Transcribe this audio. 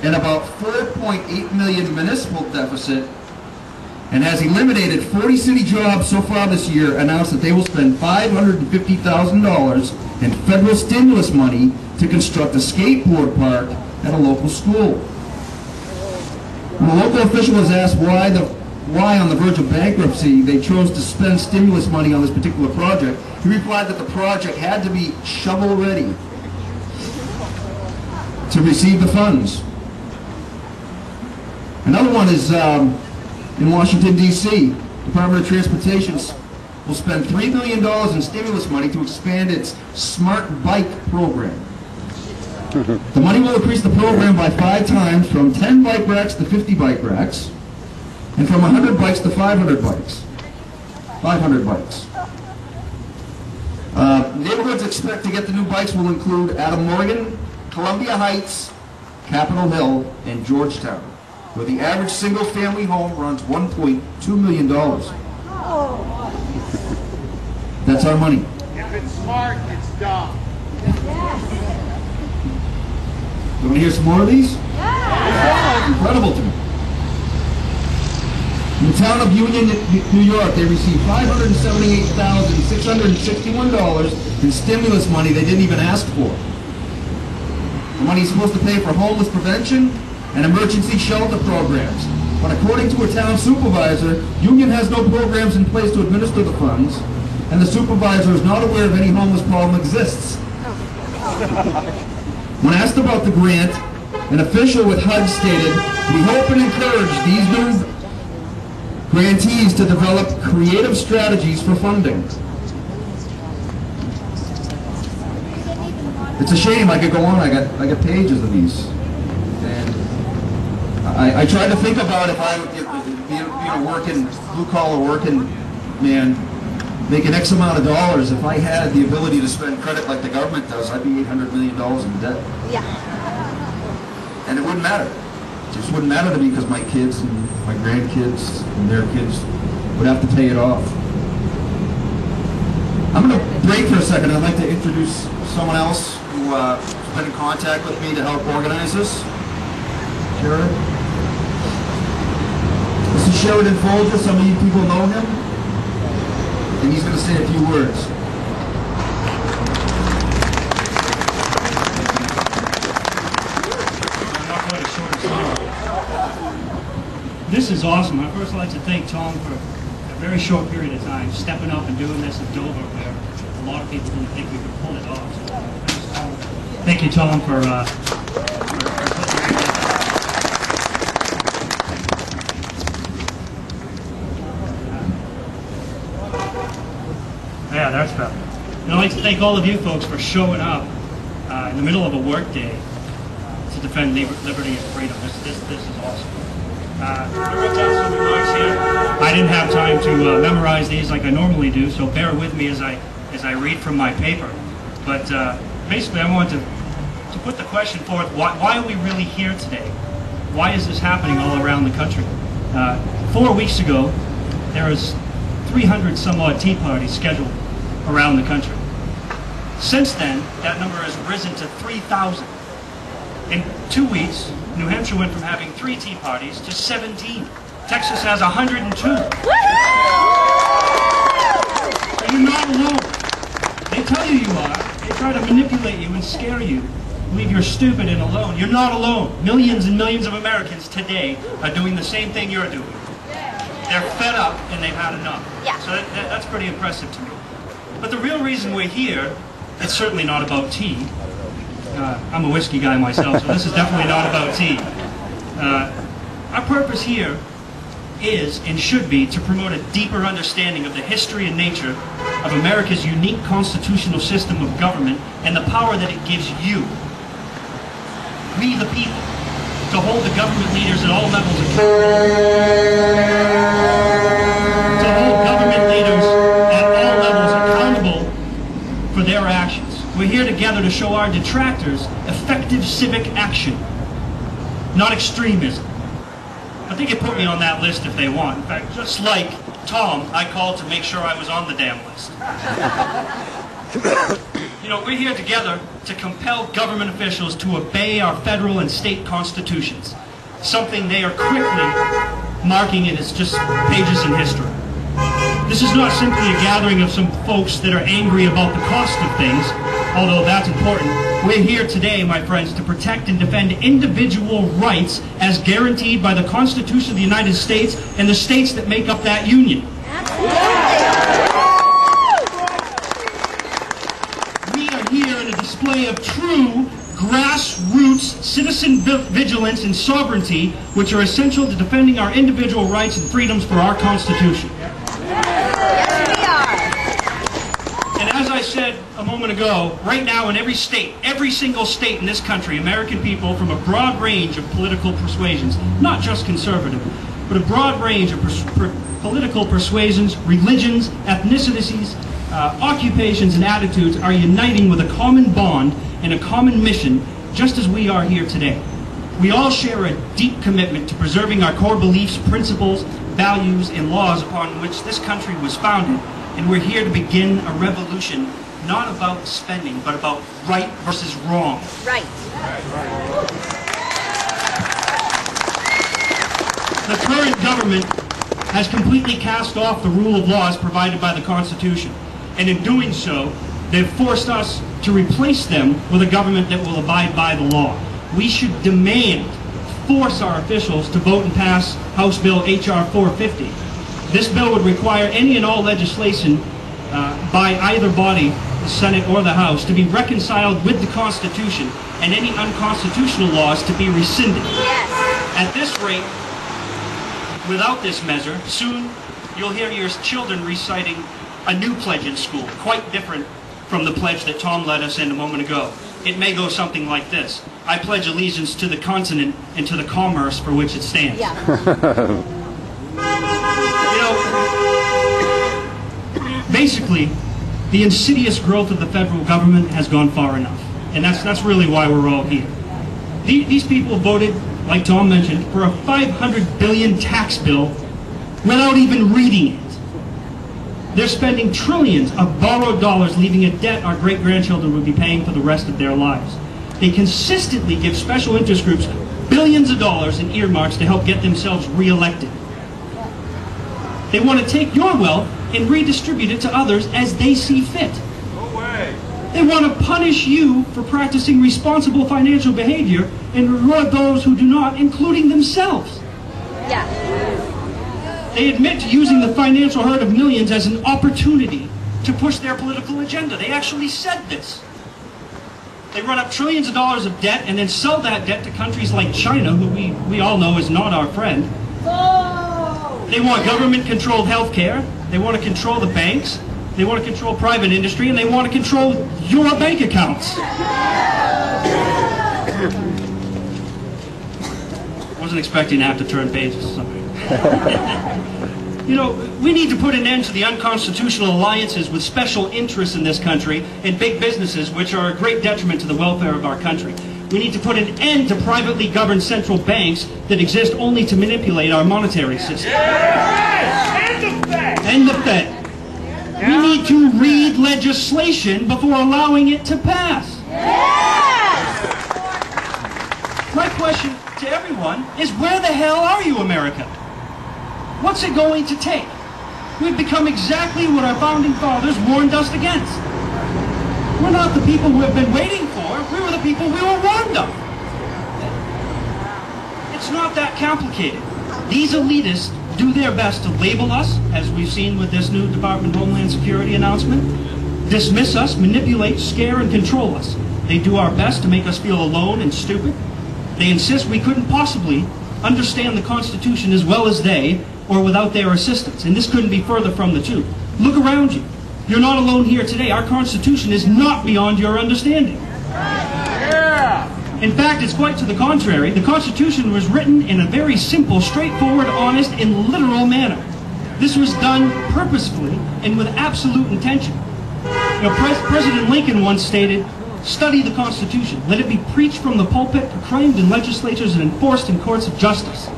and about 4.8 million municipal deficit, and has eliminated 40 city jobs so far this year, announced that they will spend $550,000 in federal stimulus money to construct a skateboard park at a local school. When a local official was asked why on the verge of bankruptcy they chose to spend stimulus money on this particular project, he replied that the project had to be shovel-ready to receive the funds. Another one is in Washington, D.C. Department of Transportation will spend $3 million in stimulus money to expand its Smart Bike program. The money will increase the program by 5 times, from 10 bike racks to 50 bike racks, and from 100 bikes to 500 bikes. 500 bikes. Neighborhoods expect to get the new bikes will include Adam Morgan, Columbia Heights, Capitol Hill, and Georgetown, where the average single-family home runs $1.2 million. That's our money. If it's smart, it's dumb. You want to hear some more of these? Yeah. Incredible to me. In the town of Union, New York, they received $578,661 in stimulus money they didn't even ask for. The money is supposed to pay for homeless prevention and emergency shelter programs. But according to a town supervisor, Union has no programs in place to administer the funds, and the supervisor is not aware of any homeless problem exists. When asked about the grant, an official with HUD stated, "We hope and encourage these new grantees to develop creative strategies for funding." It's a shame. I could go on. I got pages of these. And I tried to think about if I, working, blue-collar working man, making X amount of dollars, if I had the ability to spend credit like the government does, I'd be $800 million in debt. Yeah. And it wouldn't matter. It just wouldn't matter to me because my kids and my grandkids and their kids would have to pay it off. I'm going to break for a second. I'd like to introduce someone else who's been in contact with me to help organize this. Sheridan. This is Sheridan Folger. Some of you people know him. And he's going to say a few words. I'm not quite as short as Tom. This is awesome. I'd first like to thank Tom for a very short period of time stepping up and doing this in Dover, where a lot of people didn't think we could pull it off. So thanks, Tom. Thank you, Tom, for yeah, that's better. And I'd like to thank all of you folks for showing up in the middle of a work day to defend liberty and freedom. This is awesome. I wrote down some remarks here. I didn't have time to memorize these like I normally do, so bear with me as I read from my paper. But basically, I want to put the question forth: why are we really here today? Why is this happening all around the country? 4 weeks ago, there was 300 some odd tea parties scheduled around the country. Since then, that number has risen to 3,000. In 2 weeks, New Hampshire went from having 3 tea parties to 17. Texas has 102. And you're not alone. They tell you you are. They try to manipulate you and scare you, believe you're stupid and alone. You're not alone. Millions and millions of Americans today are doing the same thing you're doing. They're fed up and they've had enough. Yeah. So that's pretty impressive to me. But the real reason we're here, it's certainly not about tea. I'm a whiskey guy myself, so this is definitely not about tea. Our purpose here is and should be to promote a deeper understanding of the history and nature of America's unique constitutional system of government and the power that it gives you, we the people, to hold the government leaders at all levels accountable for their actions. We're here together to show our detractors effective civic action, not extremism. But they can put me on that list if they want. In fact, just like Tom, I called to make sure I was on the damn list. You know, we're here together to compel government officials to obey our federal and state constitutions, something they are quickly marking it as just pages in history. This is not simply a gathering of some folks that are angry about the cost of things, although that's important. We're here today, my friends, to protect and defend individual rights as guaranteed by the Constitution of the United States and the states that make up that union. We are here in a display of true grassroots citizen vigilance and sovereignty, which are essential to defending our individual rights and freedoms for our Constitution. As I said a moment ago, right now in every state, every single state in this country, American people from a broad range of political persuasions, not just conservative, but a broad range of political persuasions, religions, ethnicities, occupations, and attitudes are uniting with a common bond and a common mission, just as we are here today. We all share a deep commitment to preserving our core beliefs, principles, values, and laws upon which this country was founded. And we're here to begin a revolution, not about spending, but about right versus wrong. Right. The current government has completely cast off the rule of laws provided by the Constitution. And in doing so, they've forced us to replace them with a government that will abide by the law. We should force our officials to vote and pass House Bill H.R. 450. This bill would require any and all legislation by either body, the Senate or the House, to be reconciled with the Constitution and any unconstitutional laws to be rescinded. Yes. At this rate, without this measure, soon you'll hear your children reciting a new pledge in school, quite different from the pledge that Tom led us in a moment ago. It may go something like this: I pledge allegiance to the continent and to the commerce for which it stands. Yeah. You know, basically, the insidious growth of the federal government has gone far enough. And that's really why we're all here. These people voted, like Tom mentioned, for a $500 billion tax bill without even reading it. They're spending trillions of borrowed dollars, leaving a debt our great-grandchildren would be paying for the rest of their lives. They consistently give special interest groups billions of dollars in earmarks to help get themselves reelected. They want to take your wealth and redistribute it to others as they see fit. No way. They want to punish you for practicing responsible financial behavior and reward those who do not, including themselves. Yeah. They admit to using the financial hurt of millions as an opportunity to push their political agenda. They actually said this. They run up trillions of dollars of debt and then sell that debt to countries like China, who we all know is not our friend. They want government-controlled health care. They want to control the banks. They want to control private industry, and they want to control your bank accounts. Wasn't expecting to have to turn pages. You know, we need to put an end to the unconstitutional alliances with special interests in this country and big businesses, which are a great detriment to the welfare of our country. We need to put an end to privately governed central banks that exist only to manipulate our monetary system. And the Fed. And the Fed. We need to read legislation before allowing it to pass. My question to everyone is, where the hell are you, America? What's it going to take? We've become exactly what our founding fathers warned us against. We're not the people we have been waiting for. We were the people we were warned of. It's not that complicated. These elitists do their best to label us, as we've seen with this new Department of Homeland Security announcement, dismiss us, manipulate, scare, and control us. They do our best to make us feel alone and stupid. They insist we couldn't possibly understand the Constitution as well as they, or without their assistance. And this couldn't be further from the truth. Look around you. You're not alone here today. Our Constitution is not beyond your understanding. In fact, it's quite to the contrary. The Constitution was written in a very simple, straightforward, honest, and literal manner. This was done purposefully and with absolute intention. You know, President Lincoln once stated, "Study the Constitution. Let it be preached from the pulpit, proclaimed in legislatures, and enforced in courts of justice."